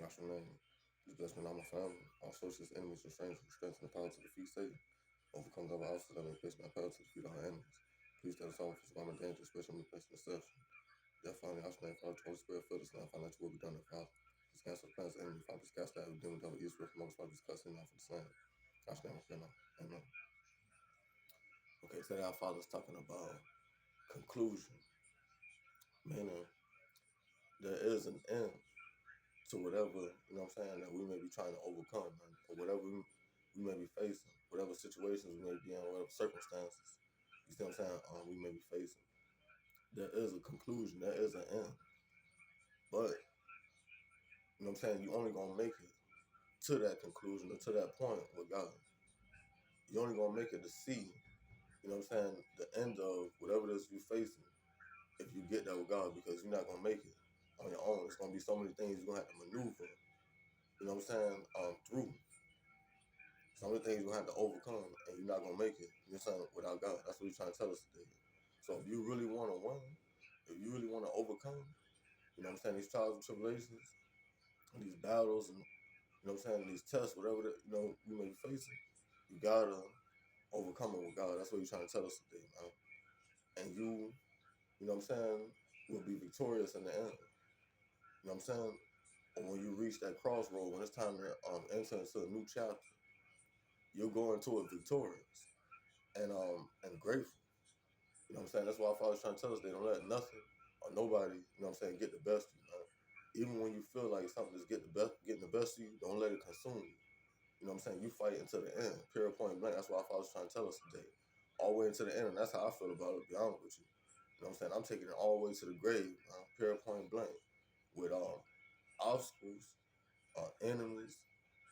Bless your name. Please bless me and all my family, all associates, enemies, and strangers, with strength and the power to defeat Satan. Overcome the obstacles that may face my power to defeat our enemies. Please tell us all for my danger, especially when we face deception. Death finally, I name, Father, Holy Spirit, fill us now, find out your will be done in Father. Just cancel the plans of the enemy, Father, just cast out every demon, devil, Israel, from us, Father, just cussing now for the slam. Gosh, name, I pray now. Amen. Okay, today our Father's talking about conclusion, meaning there is an end to whatever, that we may be trying to overcome, man, or whatever we may be facing, whatever situations we may be in, whatever circumstances, you see what I'm saying, we may be facing. There is a conclusion, there is an end. But, you only gonna make it to that conclusion or to that point with God. You only gonna make it to see, the end of whatever it is you're facing if you get there with God, because you're not gonna make it on your own. It's gonna be so many things you're gonna have to maneuver, through. Some of the things you're gonna have to overcome, and you're not gonna make it, without God. That's what he's trying to tell us today. So if you really wanna win, if you really wanna overcome, these trials and tribulations, and these battles, and these tests, whatever that, you may be facing, you gotta overcome it with God. That's what he's trying to tell us today, man. And will be victorious in the end. You know what I'm saying? And when you reach that crossroad, when it's time to enter into a new chapter, you'll go into it victorious and grateful. You know what I'm saying? That's why our Father's trying to tell us they don't let nothing or nobody, get the best of you, man. Even when you feel like something is getting the best of you, don't let it consume you. You know what I'm saying? You fight until the end, period, point blank. That's why our Father's trying to tell us today. All the way into the end, and that's how I feel about it, to be honest with you. You know what I'm saying? I'm taking it all the way to the grave, period, point blank. With obstacles, enemies,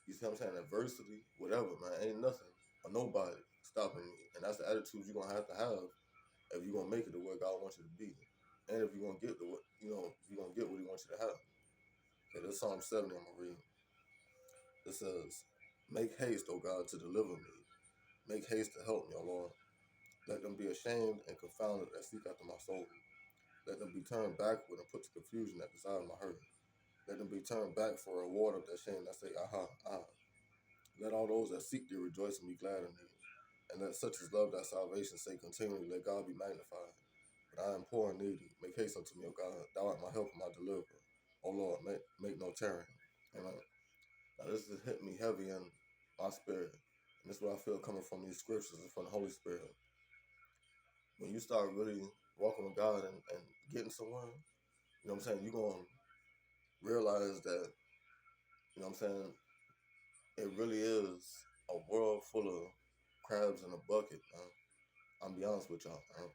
you see what I'm saying? Adversity, whatever, man. Ain't nothing or nobody stopping me. And that's the attitude you're going to have if you're going to make it to where God wants you to be. And if you're going to get to what, you're going to get what he wants you to have. Okay, this Psalm 70 I'm going to read. It says, "Make haste, O God, to deliver me. Make haste to help me, O Lord. Let them be ashamed and confounded that seek after my soul. Let them be turned backward and put to confusion that desire my hurt. Let them be turned back for a reward of their shame that say, aha, ah. Let all those that seek thee rejoice and be glad in thee. And let such as love thy salvation say continually, let God be magnified. But I am poor and needy. Make haste unto me, O God. Thou art my help and my deliverer. O Lord, make no tarrying." Amen. Now this has hit me heavy in my spirit. And this is what I feel coming from these scriptures and from the Holy Spirit. When you start really walking with God and getting somewhere, you're going to realize that, it really is a world full of crabs in a bucket, man. I'm be honest with y'all, man.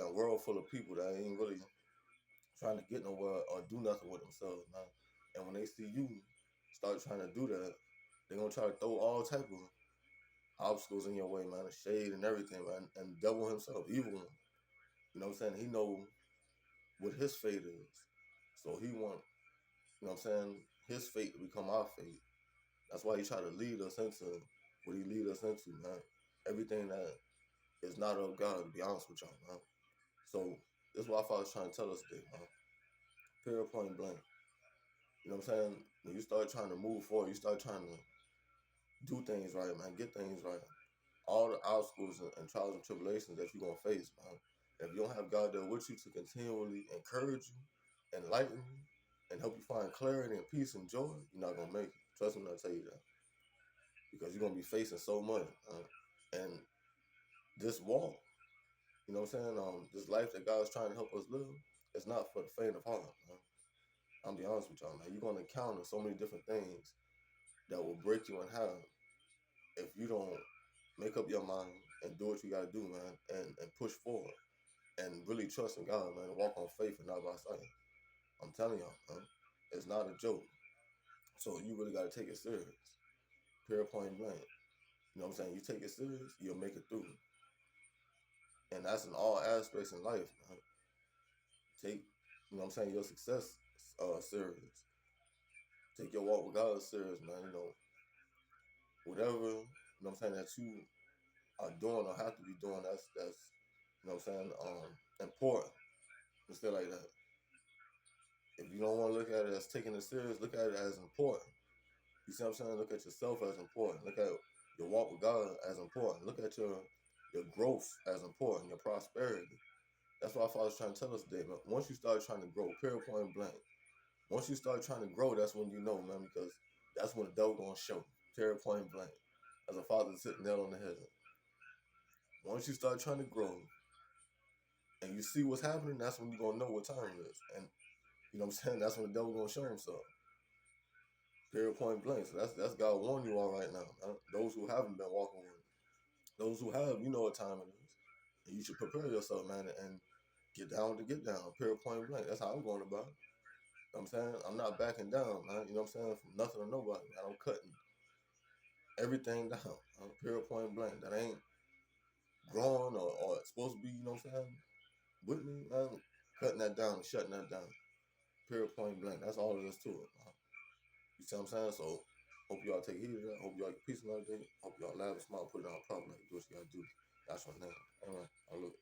A world full of people that ain't really trying to get nowhere or do nothing with themselves, man. And when they see you start trying to do that, they're going to try to throw all type of obstacles in your way, man. Shade and everything, man. And the devil himself, evil one. He know what his fate is. So he want, his fate to become our fate. That's why he try to lead us into what he lead us into, man. Everything that is not of God, to be honest with y'all, man. So this is what our Father's trying to tell us today, man. Period, point blank. When you start trying to move forward, you start trying to do things right, man. Get things right. All the obstacles and trials and tribulations that you're going to face, man. If you don't have God there with you to continually encourage you, enlighten you, and help you find clarity and peace and joy, you're not going to make it. Trust me when I tell you that. Because you're going to be facing so much. And this walk, this life that God's trying to help us live, it's not for the faint of heart, man. I'll be honest with y'all, man. You're going to encounter so many different things that will break you in half if you don't make up your mind and do what you got to do, man, and push forward and really trust in God, man, and walk on faith and not by sight. I'm telling y'all, man, it's not a joke. So you really got to take it serious. Period, point blank. You know what I'm saying? You take it serious, you'll make it through. And that's in all aspects in life, man. Take, your success serious. Take your walk with God serious, man. Whatever, that you are doing or have to be doing, that's important. And stuff like that. If you don't want to look at it as taking it serious, look at it as important. You see what I'm saying? Look at yourself as important. Look at your walk with God as important. Look at your growth as important, your prosperity. That's what our Father's trying to tell us today, man. Once you start trying to grow, period, point blank. Once you start trying to grow, that's when you know, man, because that's when the devil gonna show. Period, point blank. As a father sitting there on the head. Once you start trying to grow and you see what's happening, that's when you're gonna know what time it is. And you know what I'm saying? That's when the devil gonna show himself. Period, point blank. So that's God warning you all right now. Those who haven't been walking with him. Those who have, you know what time it is. And you should prepare yourself, man, and get down to get down. Period, point blank. That's how I'm going about it. You know what I'm saying? I'm not backing down, man. You know what I'm saying? From nothing or nobody, man. I'm cutting everything down. Period, point blank. That ain't growing or it's supposed to be, you know what I'm saying? With me, man. Cutting that down and shutting that down. Period, point blank. That's all there is to it, man. You see what I'm saying? So, hope y'all take heed of that. Hope y'all get peace another day. Hope y'all laugh and smile, put it on properly. Do what you gotta do. That's your name. All right. I look.